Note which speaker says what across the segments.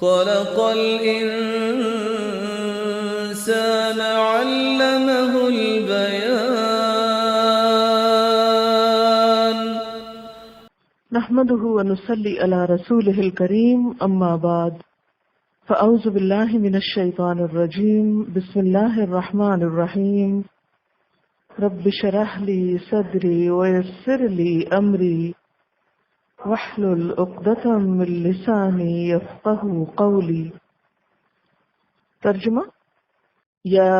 Speaker 1: خلق الإنسان علمه البيان.
Speaker 2: نحمده ونصلي على رسوله الكريم، أما بعد، فأعوذ بالله من الشيطان الرجيم. بسم الله الرحمن الرحيم. رب اشرح لي صدري ويسر لي أمري واحلل عقدة من لساني يفقهوا قولي. ترجمہ: یا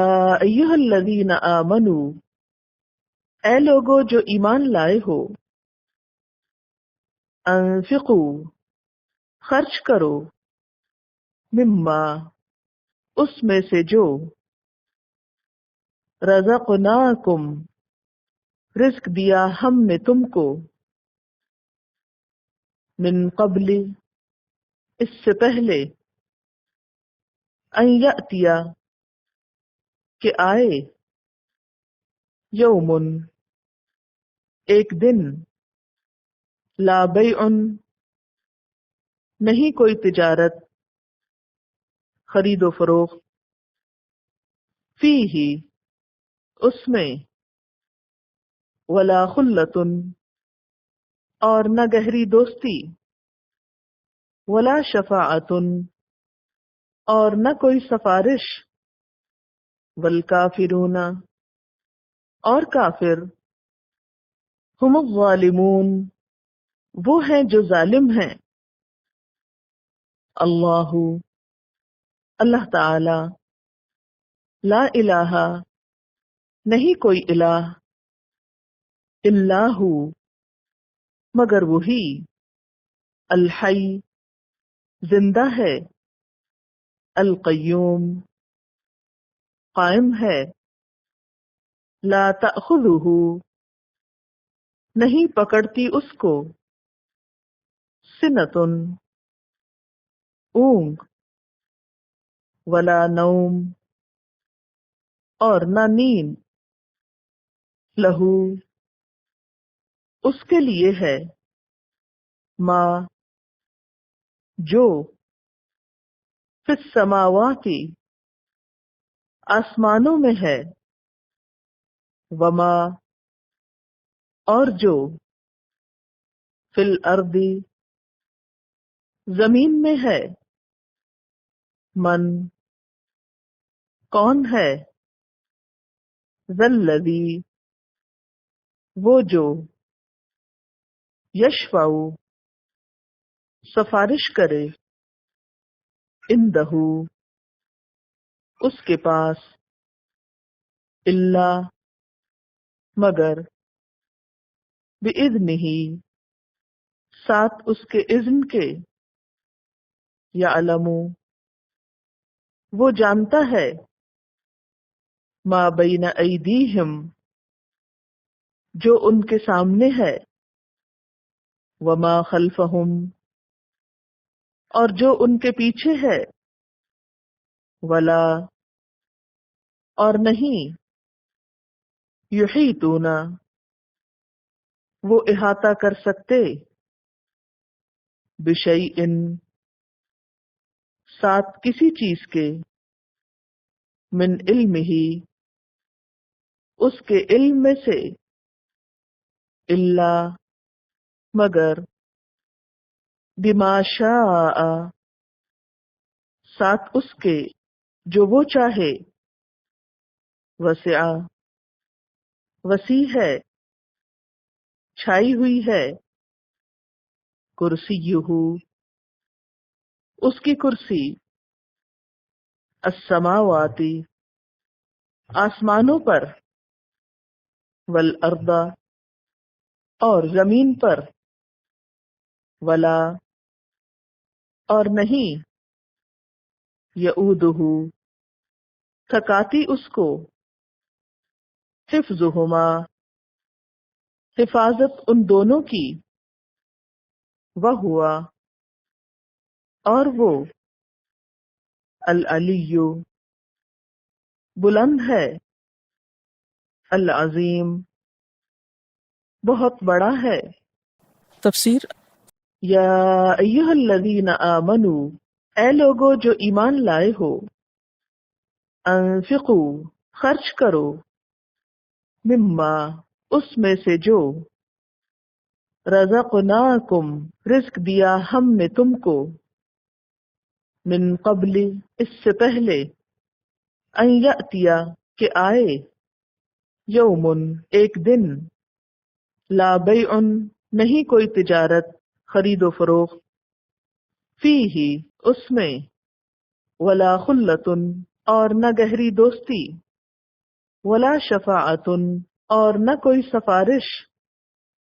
Speaker 2: ایھا الذین آمنوا، اے لوگو جو ایمان لائے ہو، انفقوا، خرچ کرو، مما، اس میں سے جو، رزقناکم، رزق دیا ہم نے تم کو، من قبل، اس سے پہلے، ان یأتیا، کہ آئے، یومن، ایک دن، لا بیع، نہیں کوئی تجارت، خرید و فروخت، فیہ، اس میں، ولا خلۃ، اور نہ گہری دوستی، ولا شفاعۃ، اور نہ کوئی سفارش، والکافرون، اور کافر، ہم الظالمون، وہ ہیں جو ظالم ہیں. اللہ، اللہ تعالی، لا الہ، نہیں کوئی الہ، الا ہو، مگر وہی، الحی، زندہ ہے، القیوم، قائم ہے، لا تأخذہ، نہیں پکڑتی اس کو، سنۃ، اونگ، ولا نوم، اور نہ نیند، لہو، اس کے لیے ہے، ما، جو، فی السماوات، آسمانوں میں ہے، وما، اور جو، فی الارض، زمین میں ہے، من، کون ہے، ذا الذی، وہ جو، یشفع، سفارش کرے، عندہ، اس کے پاس، الا، مگر، بإذنہ، ساتھ اس کے اذن کے، یعلم، وہ جانتا ہے، ما بین ایدیہم، جو ان کے سامنے ہے، وما خلفہم، اور جو ان کے پیچھے ہے، ولا، اور نہیں، یحیطون، وہ احاطہ کر سکتے، بشیء، ساتھ کسی چیز کے، من علمہ، اس کے علم میں سے، الا، مگر، بما شاء، ساتھ اس کے جو وہ چاہے، وسع، وسیع ہے، چھائی ہوئی ہے، کرسیہ، اس کی کرسی، السماوات، آسمانوں پر، والارض، اور زمین پر، ولا، اور نہیں، یعودہ، تھکاتی اس کو، حفظہما، حفاظت ان دونوں کی، وہو، اور وہ، العلی، بلند ہے، العظیم، بہت بڑا ہے.
Speaker 3: تفسیر:
Speaker 2: یا ایھا الذین آمنوا، اے لوگو جو ایمان لائے ہو، انفقو خرچ کرو، مما اس میں سے جو، رزقناکم رزق دیا ہم نے تم کو، من قبل اس سے پہلے، ان یأتیا کہ آئے، یومن ایک دن، لا بیع نہیں کوئی تجارت خرید و فروخت، فیہ اس میں، ولا خلۃ اور نہ گہری دوستی، ولا شفاعت اور نہ کوئی سفارش،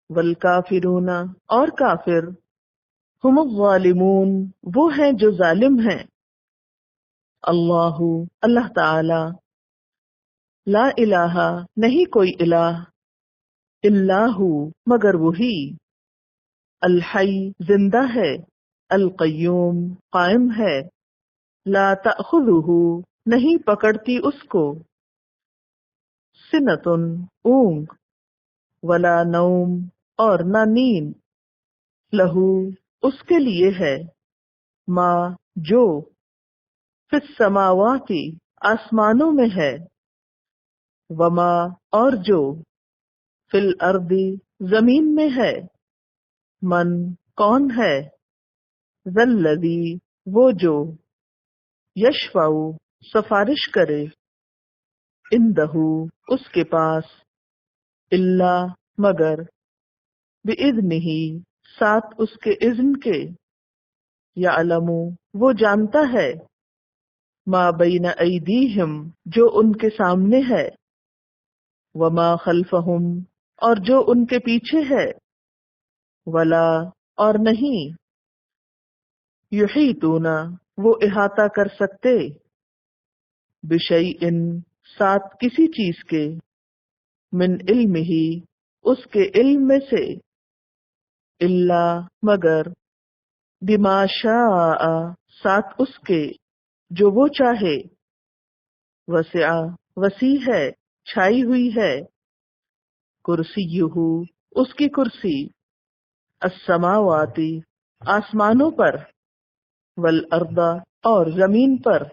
Speaker 2: والکافرون اور کافر، ہم الظالمون وہ ہیں جو ظالم ہیں، اللہ اللہ تعالی، لا الہ نہیں کوئی الہ، الا ہو مگر وہی، الحی زندہ ہے، القیوم قائم ہے، لا تأخذہ نہیں پکڑتی اس کو، سنۃ اونگ، ولا نوم اور نہ نیند، لہو اس کے لیے ہے، ما جو، فی السماوات آسمانوں میں ہے، وما اور جو، فی الارض زمین میں ہے، من کون ہے، ذا الذی وہ جو، یشفع سفارش کرے، عندہ اس کے پاس، الا مگر، باذنہ ساتھ اس کے اذن کے، یعلم وہ جانتا ہے، ما بین ایدیہم جو ان کے سامنے ہے، وما خلفہم اور جو ان کے پیچھے ہے، ولا اور نہیں، یحیطون وہ احاطہ کر سکتے، بشیء ساتھ کسی چیز کے، من علمہ اس کے علم میں سے، الا مگر، بما شاء ساتھ اس کے جو وہ چاہے، وسع وسیع ہے، چھائی ہوئی ہے، کرسیہ اس کی کرسی، السماوات آسمانوں پر، والارض اور زمین پر،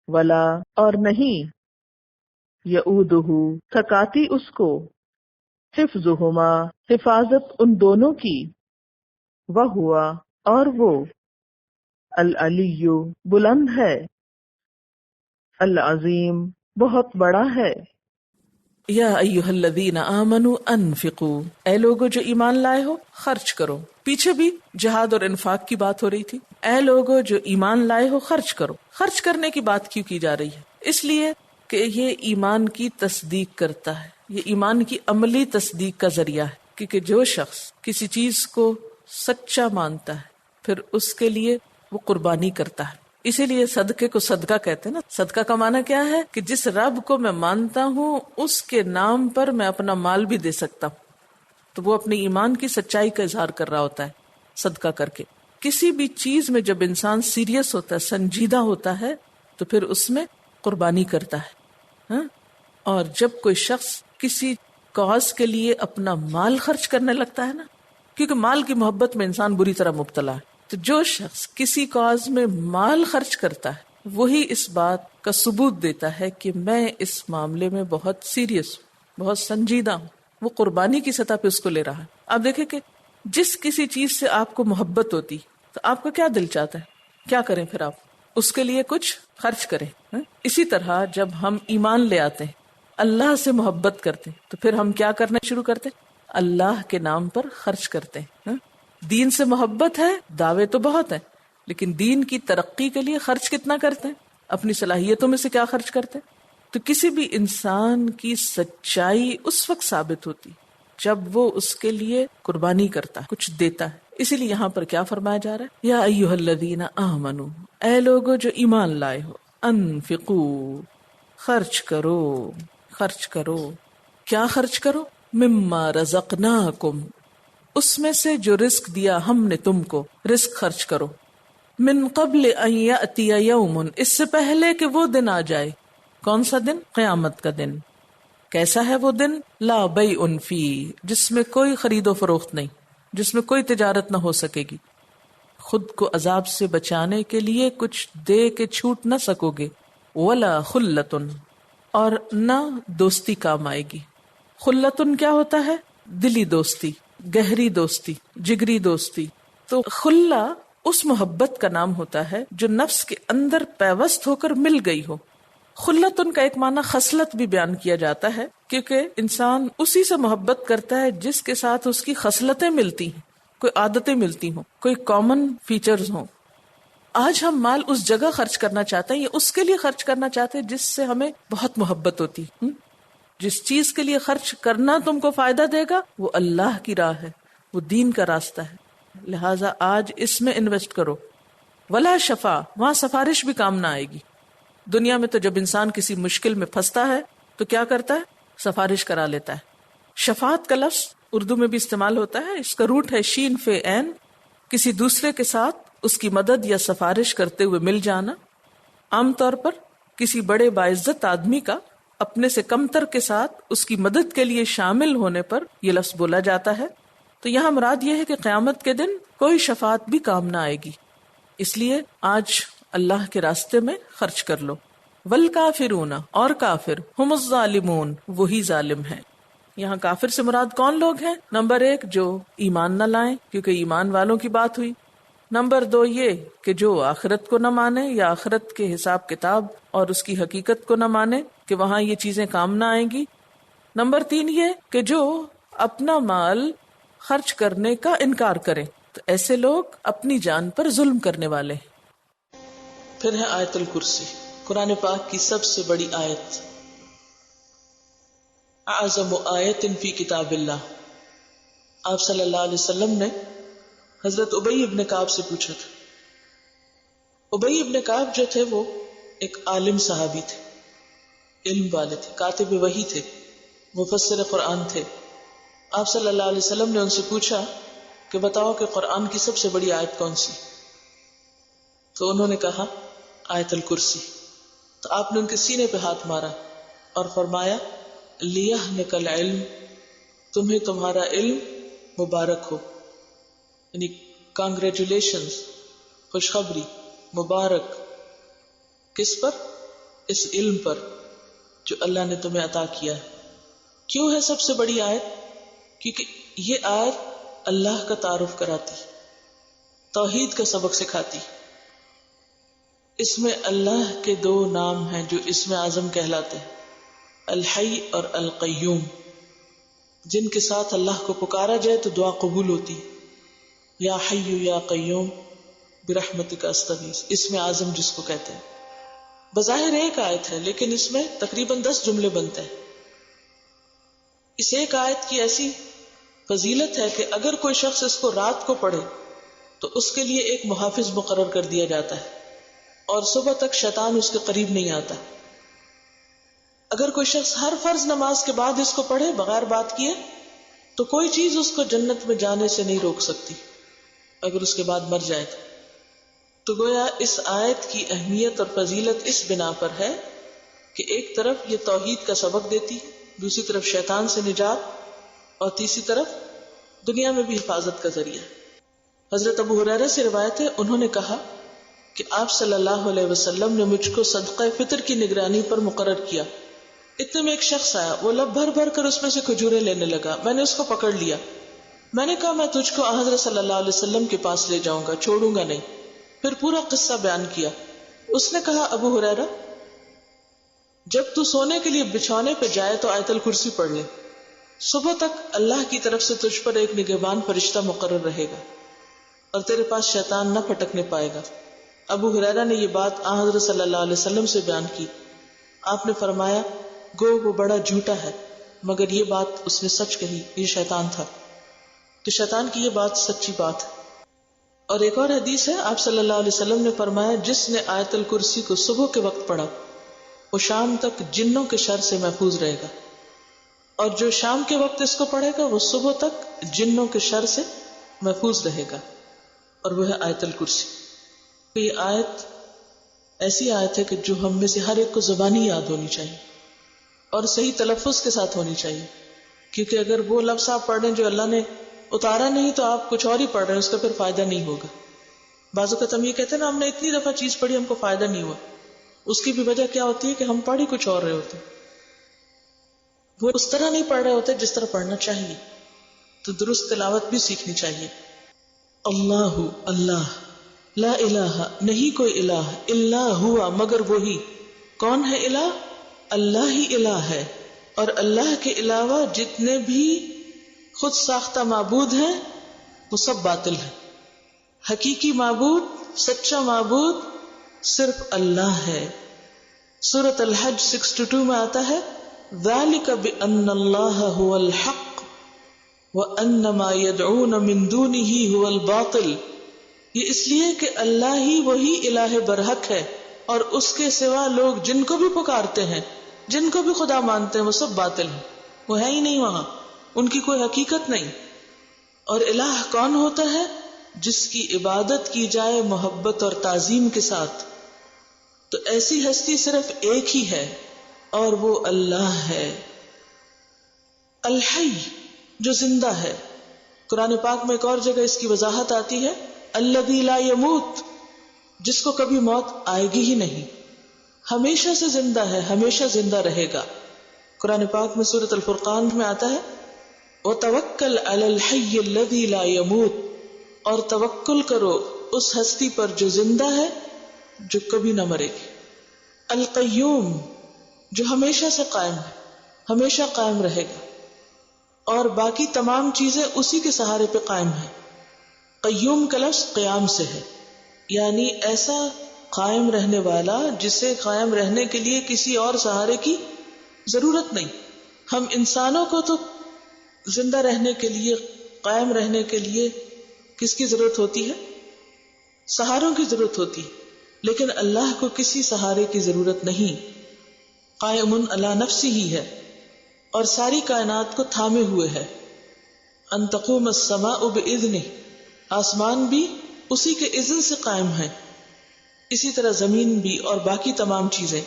Speaker 2: ولا اور نہیں، یعودہ تھکاتی اس کو، حفظہما حفاظت ان دونوں کی، وہوا اور وہ، العلی بلند ہے، العظیم بہت بڑا ہے۔
Speaker 3: یا ایھا الذین آمنوا انفقوا، اے لوگو جو ایمان لائے ہو خرچ کرو۔ پیچھے بھی جہاد اور انفاق کی بات ہو رہی تھی، اے لوگو جو ایمان لائے ہو خرچ کرو۔ خرچ کرنے کی بات کیوں کی جا رہی ہے؟ اس لیے کہ یہ ایمان کی تصدیق کرتا ہے، یہ ایمان کی عملی تصدیق کا ذریعہ ہے، کیونکہ جو شخص کسی چیز کو سچا مانتا ہے پھر اس کے لیے وہ قربانی کرتا ہے۔ اسی لیے صدقے کو صدقہ کہتے ہیں نا۔ صدقہ کا معنی کیا ہے؟ کہ جس رب کو میں مانتا ہوں اس کے نام پر میں اپنا مال بھی دے سکتا ہوں، تو وہ اپنی ایمان کی سچائی کا اظہار کر رہا ہوتا ہے صدقہ کر کے۔ کسی بھی چیز میں جب انسان سیریس ہوتا ہے، سنجیدہ ہوتا ہے، تو پھر اس میں قربانی کرتا ہے۔ اور جب کوئی شخص کسی کاز کے لیے اپنا مال خرچ کرنے لگتا ہے نا، کیونکہ مال کی محبت میں انسان بری طرح مبتلا ہے، تو جو شخص کسی کاز میں مال خرچ کرتا ہے وہی اس بات کا ثبوت دیتا ہے کہ میں اس معاملے میں بہت سیریس ہوں، بہت سنجیدہ ہوں۔ وہ قربانی کی سطح پہ اس کو لے رہا ہے۔ آپ دیکھیں کہ جس کسی چیز سے آپ کو محبت ہوتی تو آپ کا کیا دل چاہتا ہے؟ کیا کریں پھر؟ آپ اس کے لیے کچھ خرچ کریں۔ اسی طرح جب ہم ایمان لے آتے ہیں، اللہ سے محبت کرتے ہیں، تو پھر ہم کیا کرنا شروع کرتے ہیں؟ اللہ کے نام پر خرچ کرتے ہیں۔ دین سے محبت ہے، دعوے تو بہت ہیں، لیکن دین کی ترقی کے لیے خرچ کتنا کرتے ہیں؟ اپنی صلاحیتوں میں سے کیا خرچ کرتے ہیں؟ تو کسی بھی انسان کی سچائی اس وقت ثابت ہوتی جب وہ اس کے لیے قربانی کرتا ہے، کچھ دیتا ہے۔ اسی لیے یہاں پر کیا فرمایا جا رہا ہے؟ یا ایھا الذین آمنوا، اے لوگو جو ایمان لائے ہو، انفقوا خرچ کرو، خرچ کرو۔ کیا خرچ کرو؟ مما رزقناکم اس میں سے جو رزق دیا ہم نے تم کو، رزق خرچ کرو۔ من قبل ان یأتی یوم اس سے پہلے کہ وہ دن آ جائے۔ کون سا دن؟ قیامت کا دن۔ کیسا ہے وہ دن؟ لا بیع فیہ جس میں کوئی خرید و فروخت نہیں، جس میں کوئی تجارت نہ ہو سکے گی۔ خود کو عذاب سے بچانے کے لیے کچھ دے کے چھوٹ نہ سکو گے. ولا خلتن، اور نہ دوستی کام آئے گی. خلتن کیا ہوتا ہے؟ دلی دوستی، گہری دوستی، جگری دوستی. تو خلہ اس محبت کا نام ہوتا ہے جو نفس کے اندر پیوست ہو کر مل گئی ہو. خلتن کا ایک معنی خصلت بھی بیان کیا جاتا ہے، کیونکہ انسان اسی سے محبت کرتا ہے جس کے ساتھ اس کی خصلتیں ملتی ہیں، کوئی عادتیں ملتی ہوں، کوئی کامن فیچرز ہوں. آج ہم مال اس جگہ خرچ کرنا چاہتے ہیں یا اس کے لیے خرچ کرنا چاہتے ہیں جس سے ہمیں بہت محبت ہوتی. جس چیز کے لیے خرچ کرنا تم کو فائدہ دے گا وہ اللہ کی راہ ہے، وہ دین کا راستہ ہے، لہٰذا آج اس میں انویسٹ کرو. ولا شفا، وہاں سفارش بھی کام نہ آئے گی. دنیا میں تو جب انسان کسی مشکل میں پھنستا ہے تو کیا کرتا ہے؟ سفارش کرا لیتا ہے. شفاعت کا لفظ اردو میں بھی استعمال ہوتا ہے، اس کا روٹ ہے شین فے عین، کسی دوسرے کے ساتھ اس کی مدد یا سفارش کرتے ہوئے مل جانا. عام طور پر کسی بڑے باعزت آدمی کا اپنے سے کمتر کے ساتھ اس کی مدد کے لیے شامل ہونے پر یہ لفظ بولا جاتا ہے. تو یہاں مراد یہ ہے کہ قیامت کے دن کوئی شفاعت بھی کام نہ آئے گی، اس لیے آج اللہ کے راستے میں خرچ کر لو. والکافرون، اور کافر، ہم الظالمون، وہی ظالم ہیں. یہاں کافر سے مراد کون لوگ ہیں؟ نمبر 1 جو ایمان نہ لائیں، کیونکہ ایمان والوں کی بات ہوئی. نمبر 2 یہ کہ جو آخرت کو نہ مانے یا آخرت کے حساب کتاب اور اس کی حقیقت کو نہ مانے کہ وہاں یہ چیزیں کام نہ آئیں گی. نمبر 3 یہ کہ جو اپنا مال خرچ کرنے کا انکار کریں، تو ایسے لوگ اپنی جان پر ظلم کرنے والے ہیں.
Speaker 4: پھر ہے آیت الکرسی، قرآن پاک کی سب سے بڑی آیت، اعظم آیت فی کتاب اللہ. آپ صلی اللہ علیہ وسلم نے حضرت ابی ابن کعب سے پوچھا تھا. ابی ابن کعب جو تھے وہ ایک عالم صحابی تھے، علم والے تھے، کاتب وحی تھے، مفسر قرآن تھے. آپ صلی اللہ علیہ وسلم نے ان سے پوچھا کہ بتاؤ کہ قرآن کی سب سے بڑی آیت کون سی؟ تو انہوں نے کہا آیت الکرسی. تو آپ نے ان کے سینے پہ ہاتھ مارا اور فرمایا لیہنک العلم، تمہیں تمہارا علم مبارک ہو، یعنی کانگریچولیشنز، خوشخبری، مبارک. کس پر؟ اس علم پر جو اللہ نے تمہیں عطا کیا ہے. کیوں ہے سب سے بڑی آیت؟ کیونکہ یہ آیت اللہ کا تعارف کراتی، توحید کا سبق سکھاتی. اس میں اللہ کے 2 نام ہیں جو اسم اعظم کہلاتے ہیں، الحی اور القیوم، جن کے ساتھ اللہ کو پکارا جائے تو دعا قبول ہوتی. یا حی یا قیوم برحمتک استغیث، اسم اعظم جس کو کہتے ہیں. بظاہر ایک آیت ہے لیکن اس میں تقریباً 10 جملے بنتے ہیں. اس ایک آیت کی ایسی فضیلت ہے کہ اگر کوئی شخص اس کو رات کو پڑھے تو اس کے لیے ایک محافظ مقرر کر دیا جاتا ہے اور صبح تک شیطان اس کے قریب نہیں آتا. اگر کوئی شخص ہر فرض نماز کے بعد اس کو پڑھے بغیر بات کیے تو کوئی چیز اس کو جنت میں جانے سے نہیں روک سکتی اگر اس کے بعد مر جائے تو گویا اس آیت کی اہمیت اور فضیلت اس بنا پر ہے کہ ایک طرف یہ توحید کا سبق دیتی، دوسری طرف شیطان سے نجات، اور تیسری طرف دنیا میں بھی حفاظت کا ذریعہ. حضرت ابو ہریرہ سے روایت ہے، انہوں نے کہا کہ آپ صلی اللہ علیہ وسلم نے مجھ کو صدقہ فطر کی نگرانی پر مقرر کیا. اتنے میں ایک شخص آیا، وہ لب بھر بھر کر اس میں سے کھجوریں لینے لگا. میں نے اس کو پکڑ لیا، میں نے کہا میں تجھ کو حضرت صلی اللہ علیہ وسلم کے پاس لے جاؤں گا، چھوڑوں گا نہیں. پھر پورا قصہ بیان کیا. اس نے کہا ابو ہریرہ جب تو سونے کے لیے بچھونے پہ جائے تو آیت الکرسی پڑھ لے، صبح تک اللہ کی طرف سے تجھ پر ایک نگہبان فرشتہ مقرر رہے گا اور تیرے پاس شیطان نہ پھٹکنے پائے گا. ابو ہریرہ نے یہ بات حضرت صلی اللہ علیہ وسلم سے بیان کی. آپ نے فرمایا گو وہ بڑا جھوٹا ہے، مگر یہ بات اس نے سچ کہی، یہ شیطان تھا. تو شیطان کی یہ بات سچی بات ہے. اور ایک اور حدیث ہے، آپ صلی اللہ علیہ وسلم نے فرمایا جس نے آیت الکرسی کو صبح کے وقت پڑھا وہ شام تک جنوں کے شر سے محفوظ رہے گا، اور جو شام کے وقت اس کو پڑھے گا وہ صبح تک جنوں کے شر سے محفوظ رہے گا، اور وہ ہے آیت الکرسی. یہ آیت ایسی آیت ہے کہ جو ہم میں سے ہر ایک کو زبانی یاد ہونی چاہیے اور صحیح تلفظ کے ساتھ ہونی چاہیے، کیونکہ اگر وہ لفظ آپ پڑھ رہے ہیں جو اللہ نے اتارا نہیں تو آپ کچھ اور ہی پڑھ رہے ہیں، اس کا پھر فائدہ نہیں ہوگا. بعض اوقات ہم یہ کہتے ہیں نا ہم نے اتنی دفعہ چیز پڑھی ہم کو فائدہ نہیں ہوا، اس کی بھی وجہ کیا ہوتی ہے کہ ہم پڑھ ہی کچھ اور رہے ہوتے، وہ اس طرح نہیں پڑھ رہے ہوتے جس طرح پڑھنا چاہیے. تو درست تلاوت بھی سیکھنی چاہیے. اللہ اللہ، لا الہ نہیں کوئی الہ، الا ہوا مگر وہی. کون ہے الہ؟ اللہ ہی الہ ہے، اور اللہ کے علاوہ جتنے بھی خود ساختہ معبود ہیں وہ سب باطل ہیں. حقیقی معبود، سچا معبود صرف اللہ ہے. سورۃ الحج 62 میں آتا ہے ذالک بأن اللہ هو الحق وأن ما يدعون من دونه هو الباطل. یہ اس لیے کہ اللہ ہی وہی الہ برحق ہے، اور اس کے سوا لوگ جن کو بھی پکارتے ہیں، جن کو بھی خدا مانتے ہیں، وہ سب باطل ہیں، وہ ہے ہی نہیں وہاں، ان کی کوئی حقیقت نہیں. اور الہ کون ہوتا ہے؟ جس کی عبادت کی جائے محبت اور تعظیم کے ساتھ. تو ایسی ہستی صرف ایک ہی ہے اور وہ اللہ ہے. الحی جو زندہ ہے. قرآن پاک میں ایک اور جگہ اس کی وضاحت آتی ہے الذی لا یموت، جس کو کبھی موت آئے گی ہی نہیں، ہمیشہ سے زندہ ہے، ہمیشہ زندہ رہے گا. قرآن پاک میں سورۃ الفرقان میں آتا ہے وتوکل علی الحی الذی لا یموت، اور توکل کرو اس ہستی پر جو زندہ ہے، جو کبھی نہ مرے گی. القیوم جو ہمیشہ سے قائم ہے، ہمیشہ قائم رہے گا، اور باقی تمام چیزیں اسی کے سہارے پہ قائم ہیں. قیوم کا لفظ قیام سے ہے، یعنی ایسا قائم رہنے والا جسے قائم رہنے کے لیے کسی اور سہارے کی ضرورت نہیں. ہم انسانوں کو تو زندہ رہنے کے لیے، قائم رہنے کے لیے کس کی ضرورت ہوتی ہے؟ سہاروں کی ضرورت ہوتی ہے، لیکن اللہ کو کسی سہارے کی ضرورت نہیں. قائم علی نفسہ ہی ہے اور ساری کائنات کو تھامے ہوئے ہے. ان تقوم السماء باذنہ، آسمان بھی اسی کے اذن سے قائم ہے، اسی طرح زمین بھی اور باقی تمام چیزیں.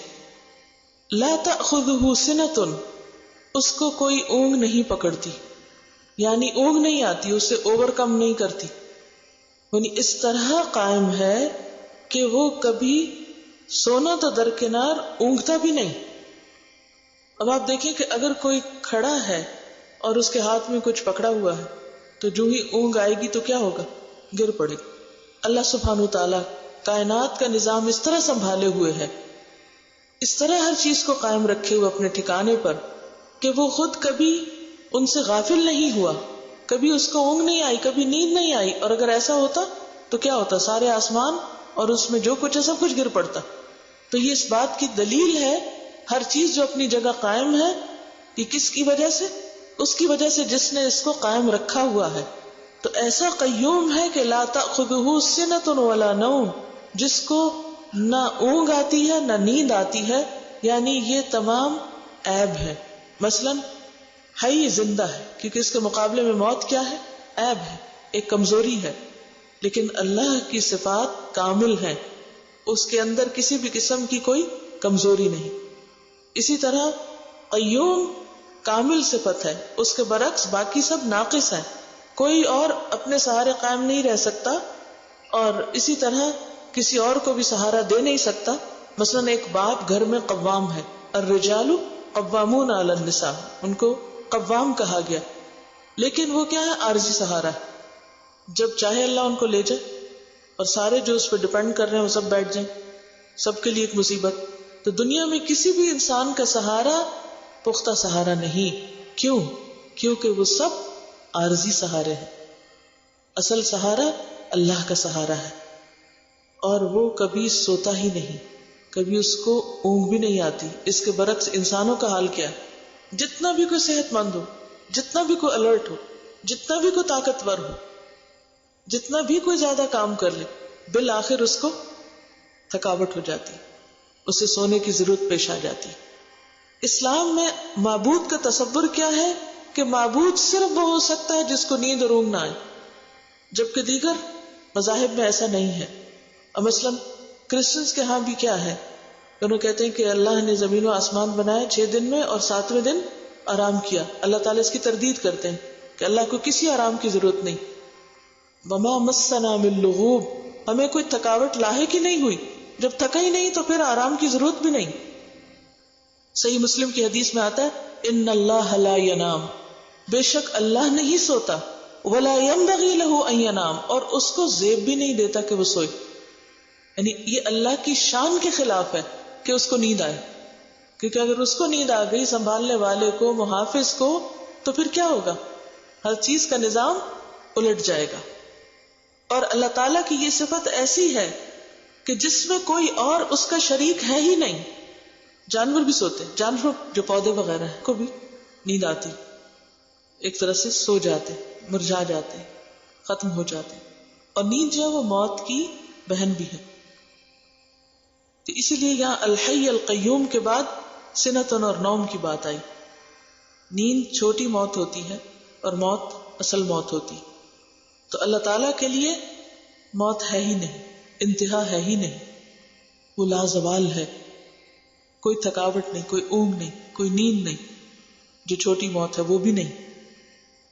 Speaker 4: لا تأخذہ سنۃ، اس کو کوئی اونگ نہیں پکڑتی، یعنی اونگ نہیں آتی، اسے اوور کم نہیں کرتی، یعنی اس طرح قائم ہے کہ وہ کبھی سونا تو درکنار اونگتا بھی نہیں. اب آپ دیکھیں کہ اگر کوئی کھڑا ہے اور اس کے ہاتھ میں کچھ پکڑا ہوا ہے تو جو ہی اونگ آئے گی تو کیا ہوگا؟ گر پڑے گا. اللہ سبحانہ تعالیٰ کائنات کا نظام اس طرح سنبھالے ہوئے ہے، اس طرح ہر چیز کو قائم رکھے ہوئے اپنے ٹھکانے پر کہ وہ خود کبھی ان سے غافل نہیں ہوا، کبھی اس کو اونگ نہیں آئی، کبھی نیند نہیں آئی. اور اگر ایسا ہوتا تو کیا ہوتا؟ سارے آسمان اور اس میں جو کچھ ہے سب کچھ گر پڑتا. تو یہ اس بات کی دلیل ہے ہر چیز جو اپنی جگہ قائم ہے کہ کس کی وجہ سے؟ اس کی وجہ سے جس نے اس کو قائم رکھا ہوا ہے. تو ایسا قیوم ہے کہ لا تأخذہ سنۃ ولا نوم، جس کو نہ اونگ آتی ہے نہ نیند آتی ہے، یعنی یہ تمام عیب ہے. مثلا حی زندہ ہے کیونکہ اس کے مقابلے میں موت کیا ہے؟ عیب ہے، ایک کمزوری ہے. لیکن اللہ کی صفات کامل ہیں، اس کے اندر کسی بھی قسم کی کوئی کمزوری نہیں. اسی طرح قیوم کامل صفت ہے، اس کے برعکس باقی سب ناقص ہیں. کوئی اور اپنے سہارے قائم نہیں رہ سکتا اور اسی طرح کسی اور کو بھی سہارا دے نہیں سکتا. مثلا ایک باپ گھر میں قوام ہے، الرجال قوامون علی النساء، ان کو قوام کہا گیا، لیکن وہ کیا ہے؟ عارضی سہارا ہے. جب چاہے اللہ ان کو لے جائے اور سارے جو اس پہ ڈپینڈ کر رہے ہیں وہ سب بیٹھ جائیں، سب کے لیے ایک مصیبت. تو دنیا میں کسی بھی انسان کا سہارا پختہ سہارا نہیں. کیوں؟ کیونکہ وہ سب عارضی سہارے ہیں. اصل سہارا اللہ کا سہارا ہے، اور وہ کبھی سوتا ہی نہیں، کبھی اس کو اونگ بھی نہیں آتی. اس کے برعکس انسانوں کا حال کیا ہے؟ جتنا بھی کوئی صحت مند ہو، جتنا بھی کوئی الرٹ ہو، جتنا بھی کوئی طاقتور ہو، جتنا بھی کوئی زیادہ کام کر لے، بالآخر اس کو تھکاوٹ ہو جاتی، اسے سونے کی ضرورت پیش آ جاتی. اسلام میں معبود کا تصور کیا ہے کہ معبود صرف وہ ہو سکتا ہے جس کو نیند اور اونگ نہ آئے، جبکہ دیگر مذاہب میں ایسا نہیں ہے. اور مثلا کرسچنز کے ہاں بھی کیا ہے، انہوں کہتے ہیں کہ اللہ نے زمین و آسمان بنائے 6 دن میں اور 7ویں دن آرام کیا. اللہ تعالیٰ اس کی تردید کرتے ہیں کہ اللہ کو کسی آرام کی ضرورت نہیں. وما مسنا من لغوب، ہمیں کوئی تھکاوٹ لاحق ہی نہیں ہوئی. جب تھکا ہی نہیں تو پھر آرام کی ضرورت بھی نہیں. صحیح مسلم کی حدیث میں آتا ہے ان اللہ لا ینام، بے شک اللہ نہیں سوتا، ولا ينبغي له ان ينام، اور اس کو زیب بھی نہیں دیتا کہ وہ سوئے. یعنی یہ اللہ کی شان کے خلاف ہے کہ اس کو نیند آئے، کیونکہ اگر اس کو نیند آ گئی سنبھالنے والے کو، محافظ کو، تو پھر کیا ہوگا؟ ہر چیز کا نظام الٹ جائے گا. اور اللہ تعالیٰ کی یہ صفت ایسی ہے کہ جس میں کوئی اور اس کا شریک ہے ہی نہیں. جانور بھی سوتے، جانور جو پودے وغیرہ ہیں کو بھی نیند آتی، ایک طرح سے سو جاتے، مرجھا جاتے، ختم ہو جاتے. اور نیند جو ہے وہ موت کی بہن بھی ہے. تو اسی لیے یہاں الحی القیوم کے بعد سنتن اور نوم کی بات آئی. نیند چھوٹی موت ہوتی ہے اور موت اصل موت ہوتی. تو اللہ تعالیٰ کے لیے موت ہے ہی نہیں، انتہا ہے ہی نہیں، وہ لازوال ہے. کوئی تھکاوٹ نہیں، کوئی اونگ نہیں، کوئی نیند نہیں. جو چھوٹی موت ہے وہ بھی نہیں،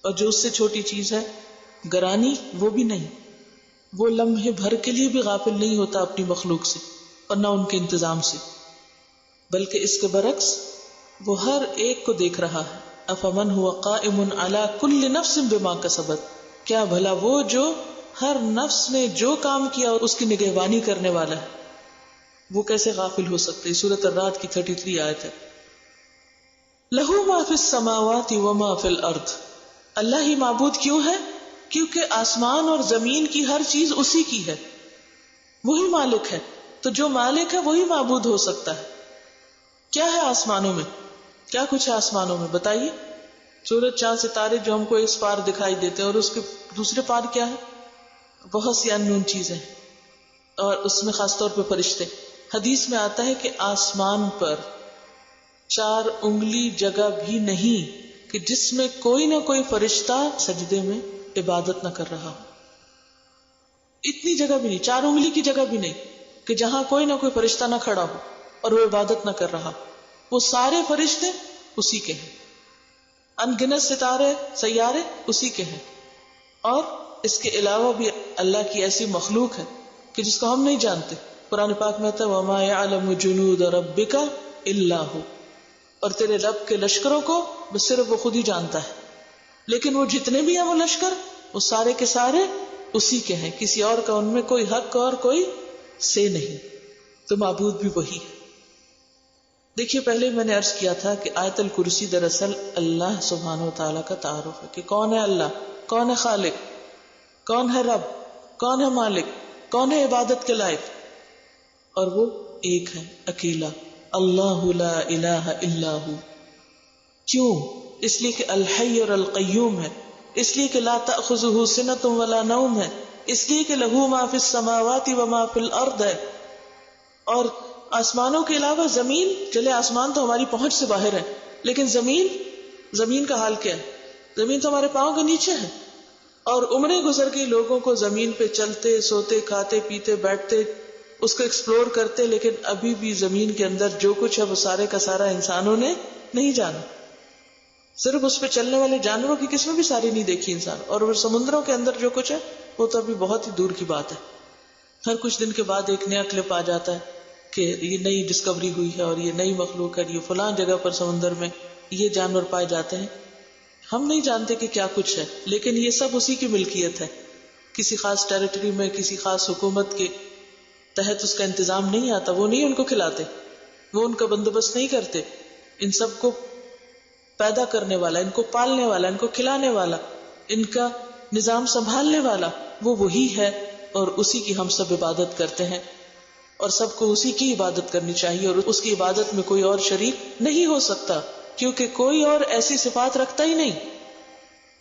Speaker 4: اور جو اس سے چھوٹی چیز ہے گرانی وہ بھی نہیں. وہ لمحے بھر کے لیے بھی غافل نہیں ہوتا اپنی مخلوق سے اور نہ ان کے انتظام سے، بلکہ اس کے برعکس وہ ہر ایک کو دیکھ رہا ہے. افمن هو قائم على كل نفس بما كسبت، کیا بھلا وہ جو ہر نفس نے جو کام کیا اس کی نگہبانی کرنے والا ہے، وہ کیسے غافل ہو سکتے؟ سورۃ الرعد کی 33 آیت ہے. لہو ما فی السماوات وما فی الارض، اللہ ہی معبود کیوں ہے؟ کیونکہ آسمان اور زمین کی ہر چیز اسی کی ہے، وہی مالک ہے. تو جو مالک ہے وہی معبود ہو سکتا ہے. کیا ہے آسمانوں میں؟ کیا کچھ ہے آسمانوں میں بتائیے؟ سورج، چاند، ستارے جو ہم کو اس پار دکھائی دیتے ہیں، اور اس کے دوسرے پار کیا ہے؟ بہت سی اننون چیزیں ہیں، اور اس میں خاص طور پہ فرشتے. حدیث میں آتا ہے کہ آسمان پر 4 انگلی جگہ بھی نہیں کہ جس میں کوئی نہ کوئی فرشتہ سجدے میں عبادت نہ کر رہا. اتنی جگہ بھی نہیں، 4 انگلی کی جگہ بھی نہیں کہ جہاں کوئی نہ کوئی فرشتہ نہ کھڑا ہو اور وہ عبادت نہ کر رہا. وہ سارے فرشتے اسی کے ہیں، ان گنت ستارے سیارے اسی کے ہیں. اور اس کے علاوہ بھی اللہ کی ایسی مخلوق ہے کہ جس کو ہم نہیں جانتے. قرآن پاک میں آتا ہے وَمَا يَعْلَمُ جُنُودَ رَبِّكَ إِلَّا هُ، اور تیرے رب کے لشکروں کو بس صرف وہ خود ہی جانتا ہے. لیکن وہ جتنے بھی ہیں وہ لشکر، وہ سارے کے سارے اسی کے ہیں، کسی اور کا ان میں کوئی حق اور کوئی سے نہیں. تو معبود بھی وہی ہے. دیکھیے، پہلے میں نے عرض کیا تھا کہ آیت الکرسی دراصل اللہ سبحانہ و تعالیٰ کا تعارف ہے کہ کون ہے اللہ، کون ہے خالق، کون ہے رب، کون ہے مالک، کون ہے عبادت کے لائق. اور وہ ایک ہے، اکیلا، اللہ لا الہ الا ہو. کیوں؟ اس لیے کہ الحی اور القیوم ہے، اس لیے کہ لا تأخذہ سنۃ ولا نوم ہے، اس لیے کہ لہ ما فی السماوات وما فی الارض ہے. اور آسمانوں کے علاوہ زمین، چلے آسمان تو ہماری پہنچ سے باہر ہے، لیکن زمین کا حال کیا ہے؟ زمین تو ہمارے پاؤں کے نیچے ہے. اور عمریں گزر گئی لوگوں کو زمین پہ چلتے، سوتے، کھاتے، پیتے، بیٹھتے، اس کو ایکسپلور کرتے، لیکن ابھی بھی زمین کے اندر جو کچھ ہے وہ سارے کا سارا انسانوں نے نہیں جانا. صرف اس پہ چلنے والے جانوروں کی قسمیں بھی ساری نہیں دیکھی انسان. اور وہ سمندروں کے اندر جو کچھ ہے وہ تو ابھی بہت ہی دور کی بات ہے. ہر کچھ دن کے بعد ایک نیا کلپ آ جاتا ہے کہ یہ نئی ڈسکوری ہوئی ہے اور یہ نئی مخلوق ہے، یہ فلاں جگہ پر سمندر میں یہ جانور پائے جاتے ہیں. ہم نہیں جانتے کہ کیا کچھ ہے، لیکن یہ سب اسی کی ملکیت ہے. کسی خاص ٹیریٹری میں کسی خاص حکومت کے تحت اس کا انتظام نہیں آتا. وہ نہیں ان کو کھلاتے، وہ ان کا بندوبست نہیں کرتے. ان سب کو پیدا کرنے والا، ان کو پالنے والا، ان کو کھلانے والا، ان کا نظام سنبھالنے والا وہ وہی ہے، اور اسی کی ہم سب عبادت کرتے ہیں. اور سب کو اسی کی عبادت کرنی چاہیے، اور اس کی عبادت میں کوئی اور شریک نہیں ہو سکتا، کیونکہ کوئی اور ایسی صفات رکھتا ہی نہیں.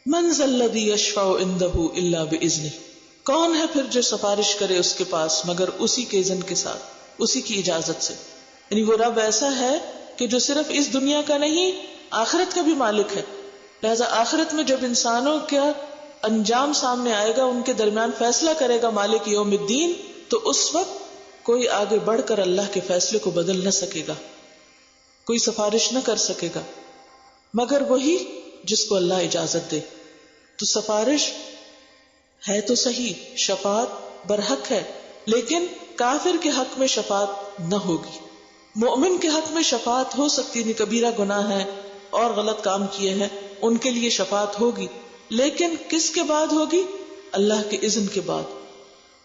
Speaker 4: من ذا الذی یشفع عندہ الا باذنہ، کون ہے پھر جو سفارش کرے اس کے پاس مگر اسی کے اذن کے ساتھ، اسی کی اجازت سے. یعنی وہ رب ایسا ہے کہ جو صرف اس دنیا کا نہیں، آخرت کا بھی مالک ہے. لہذا آخرت میں جب انسانوں کا انجام سامنے آئے گا، ان کے درمیان فیصلہ کرے گا مالک یوم الدین، تو اس وقت کوئی آگے بڑھ کر اللہ کے فیصلے کو بدل نہ سکے گا، کوئی سفارش نہ کر سکے گا مگر وہی جس کو اللہ اجازت دے. تو سفارش ہے تو صحیح، شفاعت برحق ہے، لیکن کافر کے حق میں شفاعت نہ ہوگی. مومن کے حق میں شفاعت ہو سکتی ہے، کبیرہ گناہ ہے اور غلط کام کیے ہیں، ان کے لیے شفاعت ہوگی، لیکن کس کے بعد ہوگی؟ اللہ کے اذن کے بعد.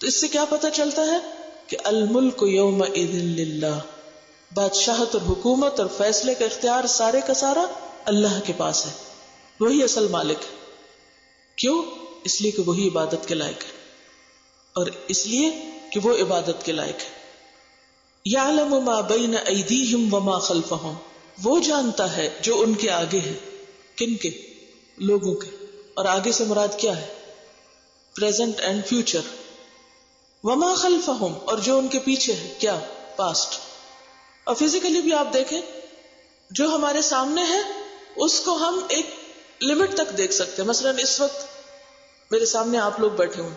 Speaker 4: تو اس سے کیا پتہ چلتا ہے کہ الملک یومئذ للہ، بادشاہت اور حکومت اور فیصلے کا اختیار سارے کا سارا اللہ کے پاس ہے، وہی اصل مالک ہے. کیوں؟ اس لیے کہ وہی عبادت کے لائق ہے، اور اس لیے کہ وہ عبادت کے لائق ہے. یعلم ما بین ایدیہم وما خلفہم، وہ جانتا ہے جو ان کے آگے ہے. کن کے؟ لوگوں کے. اور آگے سے مراد کیا ہے؟ Present and future. وما خلفہم، اور جو ان کے پیچھے ہے، کیا؟ پاسٹ. اور فزیکلی بھی آپ دیکھیں، جو ہمارے سامنے ہے اس کو ہم ایک لمٹ تک دیکھ سکتے ہیں. مثلا اس وقت میرے سامنے آپ لوگ بیٹھے ہوں،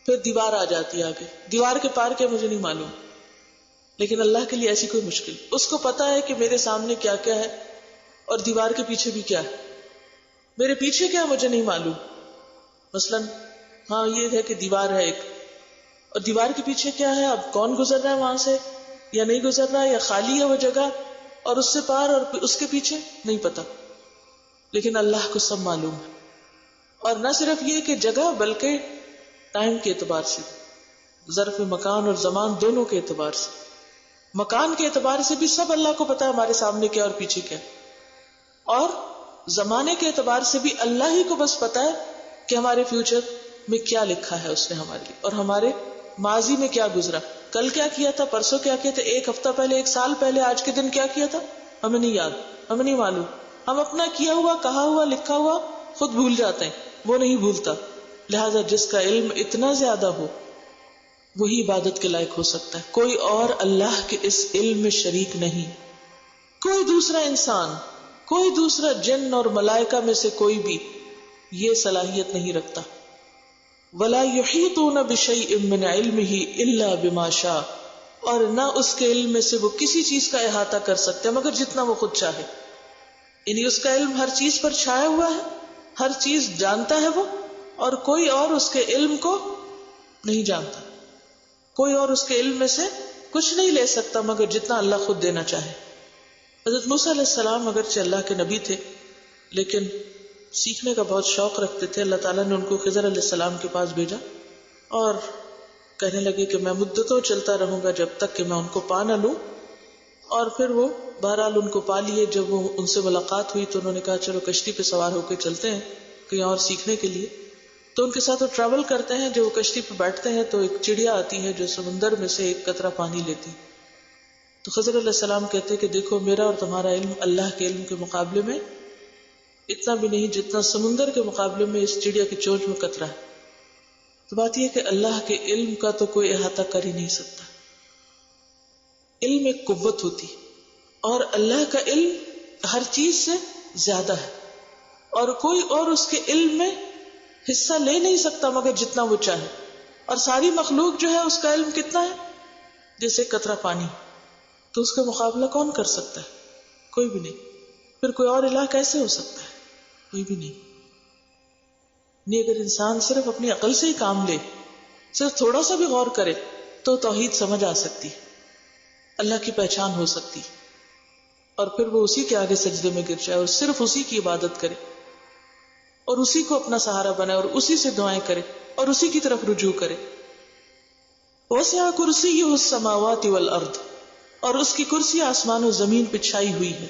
Speaker 4: پھر دیوار آ جاتی ہے آگے، دیوار کے پار کیا مجھے نہیں معلوم، لیکن اللہ کے لیے ایسی کوئی مشکل، اس کو پتا ہے کہ میرے سامنے کیا کیا ہے اور دیوار کے پیچھے بھی کیا ہے. میرے پیچھے کیا مجھے نہیں معلوم، مثلا ہاں یہ ہے کہ دیوار ہے ایک، اور دیوار کے پیچھے کیا ہے، اب کون گزر رہا ہے وہاں سے یا نہیں گزر رہا ہے، یا خالی ہے وہ جگہ، اور اس سے پار اور اس کے پیچھے نہیں پتا، لیکن اللہ کو سب معلوم ہے. اور نہ صرف یہ کہ جگہ، بلکہ ٹائم کے اعتبار سے، ظرف مکان اور زمان دونوں کے اعتبار سے. مکان کے اعتبار سے بھی سب اللہ کو پتا ہے ہمارے سامنے کیا اور پیچھے کیا، اور زمانے کے اعتبار سے بھی اللہ ہی کو بس پتا ہے کہ ہمارے فیوچر میں کیا لکھا ہے اس نے ہمارے لیے، اور ہمارے ماضی میں کیا گزرا، کل کیا کیا تھا، پرسوں کیا کیا تھا، ایک ہفتہ پہلے، ایک سال پہلے، آج کے دن کیا کیا تھا، ہمیں نہیں یاد، ہمیں نہیں معلوم. ہم اپنا کیا ہوا، کہا ہوا، لکھا ہوا خود بھول جاتے ہیں، وہ نہیں بھولتا. لہذا جس کا علم اتنا زیادہ ہو وہی عبادت کے لائق ہو سکتا ہے. کوئی اور اللہ کے اس علم میں شریک نہیں. کوئی دوسرا انسان، کوئی دوسرا جن اور ملائکہ میں سے کوئی بھی یہ صلاحیت نہیں رکھتا. وَلَا يُحِيطُونَ بِشَيْءٍ مِّنْ عِلْمِهِ إِلَّا بِمَا شَاءَ، اور نہ اس کے علم میں سے وہ کسی چیز کا احاطہ کر سکتے مگر جتنا وہ خود چاہے. یعنی اس کا علم ہر چیز پر چھایا ہوا ہے، ہر چیز جانتا ہے وہ، اور کوئی اور اس کے علم کو نہیں جانتا. کوئی اور اس کے علم میں سے کچھ نہیں لے سکتا مگر جتنا اللہ خود دینا چاہے. حضرت موسیٰ علیہ السلام اگرچہ اللہ کے نبی تھے لیکن سیکھنے کا بہت شوق رکھتے تھے. اللہ تعالیٰ نے ان کو خضر علیہ السلام کے پاس بھیجا اور کہنے لگے کہ میں مدتوں چلتا رہوں گا جب تک کہ میں ان کو پا نہ لوں. اور پھر وہ بہرحال ان کو پا لیے. جب وہ ان سے ملاقات ہوئی تو انہوں نے کہا چلو کشتی پہ سوار ہو کے چلتے ہیں کہیں اور سیکھنے کے لیے. تو ان کے ساتھ وہ ٹریول کرتے ہیں. جب وہ کشتی پہ بیٹھتے ہیں تو ایک چڑیا آتی ہے جو سمندر میں سے ایک قطرہ پانی لیتی. تو خضر علیہ السلام کہتے کہ دیکھو میرا اور تمہارا علم اللہ کے علم کے مقابلے میں اتنا بھی نہیں جتنا سمندر کے مقابلے میں اس چڑیا کی چونچ میں قطرہ ہے. تو بات یہ کہ اللہ کے علم کا تو کوئی احاطہ کر ہی نہیں سکتا. علم ایک قوت ہوتی اور اللہ کا علم ہر چیز سے زیادہ ہے اور کوئی اور اس کے علم میں حصہ لے نہیں سکتا مگر جتنا وہ چاہے. اور ساری مخلوق جو ہے اس کا علم کتنا ہے؟ جیسے قطرہ پانی. تو اس کا مقابلہ کون کر سکتا ہے؟ کوئی بھی نہیں. پھر کوئی اور الہ کیسے ہو سکتا ہے؟ کوئی بھی نہیں. نہیں اگر انسان صرف اپنی عقل سے ہی کام لے، صرف تھوڑا سا بھی غور کرے تو توحید سمجھ آ سکتی، اللہ کی پہچان ہو سکتی، اور پھر وہ اسی کے آگے سجدے میں گر جائے اور صرف اسی کی عبادت کرے اور اسی کو اپنا سہارا بنائے اور اسی سے دعائیں کرے اور اسی کی طرف رجوع کرے. وسع کرسیہ السماوات والارض، اور اس کی کرسی آسمان و زمین پہ چھائی ہوئی ہے.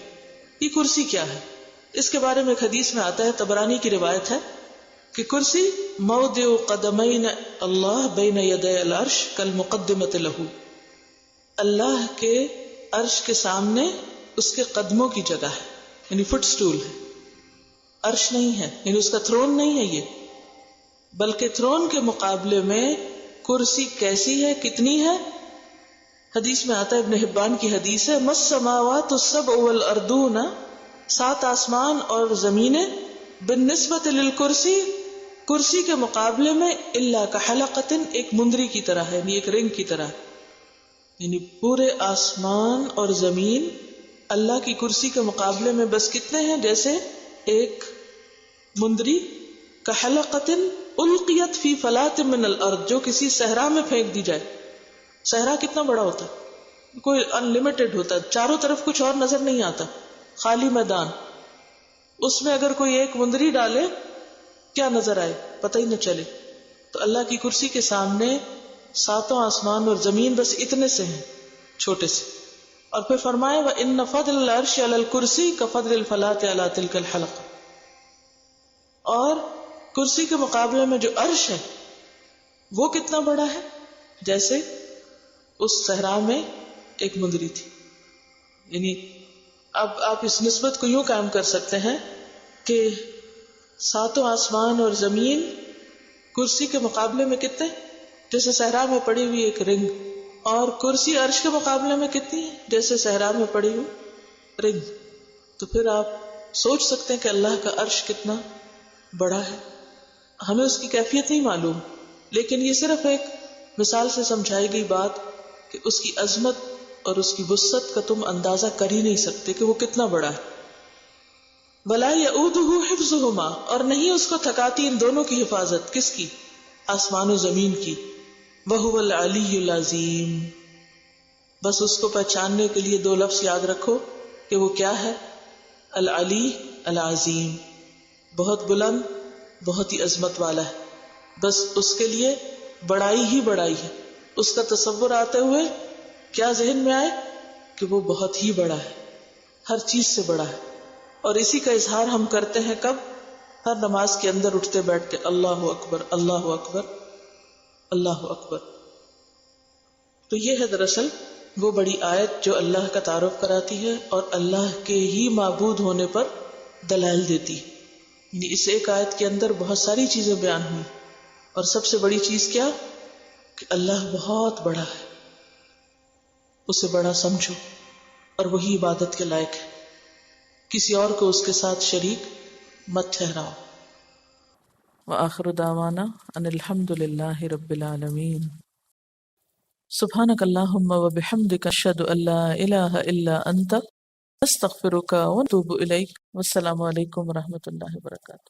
Speaker 4: یہ کرسی کیا ہے؟ اس کے بارے میں ایک حدیث میں آتا ہے، طبرانی کی روایت ہے کہ کرسی موضع قدمین اللہ بین یدی العرش کالمقدمۃ لہ، اللہ کے عرش کے سامنے اس کے قدموں کی جگہ ہے، یعنی فٹ سٹول ہے. عرش نہیں ہے، یعنی اس کا تھرون نہیں ہے یہ، بلکہ تھرون کے مقابلے میں کرسی کیسی ہے، کتنی ہے؟ حدیث میں آتا ہے، ابن حبان کی حدیث ہے، مس السماوات السبع والارضون، 7 آسمان اور زمینیں، بالنسبت للکرسی، کرسی کے مقابلے میں، الا کحلقۃ، ایک مندری کی طرح ہے، یعنی ایک رنگ کی طرح. یعنی پورے آسمان اور زمین اللہ کی کرسی کے مقابلے میں بس کتنے ہیں؟ جیسے ایک مندری، کحلقۃ القیت فی فلاۃ من الارض، جو کسی صحرا میں پھینک دی جائے. صحرا کتنا بڑا ہوتا ہے، کوئی انلمیٹڈ ہوتا ہے، چاروں طرف کچھ اور نظر نہیں آتا، خالی میدان، اس میں اگر کوئی ایک مندری ڈالے کیا نظر آئے، پتہ ہی نہ چلے. تو اللہ کی کرسی کے سامنے ساتوں آسمان اور زمین بس اتنے سے ہیں، چھوٹے سے. اور پھر فرمایا وَإِنَّ فَضْلَ الْعَرْشِ عَلَى الْكُرْسِي كَفَضْلِ الْفَلَاةِ عَلَى تِلْكَ الْحَلَقَةِ. اور کرسی کے مقابلے میں جو عرش ہے وہ کتنا بڑا ہے، جیسے اس صحرا میں ایک مندری تھی. یعنی اب آپ اس نسبت کو یوں قائم کر سکتے ہیں کہ ساتوں آسمان اور زمین کرسی کے مقابلے میں کتنے، جیسے صحرا میں پڑی ہوئی ایک رنگ، اور کرسی عرش کے مقابلے میں کتنی ہے، جیسے صحرا میں پڑی ہوئی رنگ. تو پھر آپ سوچ سکتے ہیں کہ اللہ کا عرش کتنا بڑا ہے. ہمیں اس کی کیفیت نہیں معلوم، لیکن یہ صرف ایک مثال سے سمجھائی گئی بات کہ اس کی عظمت اور اس کی وسعت کا تم اندازہ کر ہی نہیں سکتے کہ وہ کتنا بڑا ہے. وَلَا يَئُودُهُ حِفْظُهُمَا، اور نہیں اس کو تھکاتی ان دونوں کی حفاظت. کس کی؟ آسمان و زمین کی. وَهُوَ الْعَلِيُّ الْعَظِيمُ. بس اس کو پہچاننے کے لیے دو لفظ یاد رکھو کہ وہ کیا ہے، العلی العظیم، بہت بلند، بہت ہی عظمت والا ہے. بس اس کے لیے بڑائی ہی بڑائی ہے. اس کا تصور آتے ہوئے کیا ذہن میں آئے کہ وہ بہت ہی بڑا ہے، ہر چیز سے بڑا ہے. اور اسی کا اظہار ہم کرتے ہیں کب؟ ہر نماز کے اندر اٹھتے بیٹھتے اللہ اکبر اللہ اکبر اللہ اکبر. تو یہ ہے دراصل وہ بڑی آیت جو اللہ کا تعارف کراتی ہے اور اللہ کے ہی معبود ہونے پر دلائل دیتی. یعنی اس ایک آیت کے اندر بہت ساری چیزیں بیان ہوئی، اور سب سے بڑی چیز کیا کہ اللہ بہت بڑا ہے، اسے بڑا سمجھو اور وہی عبادت کے لائق ہے، کسی اور کو اس کے ساتھ شریک مت ٹھہراؤ.
Speaker 3: وآخر دعوانا ان الحمد للہ رب العالمین. سبحانک اللہم وبحمدک اشہد ان لا الہ الا انت استغفرک واتوب الیک. والسلام علیکم ورحمۃ اللہ وبرکاتہ.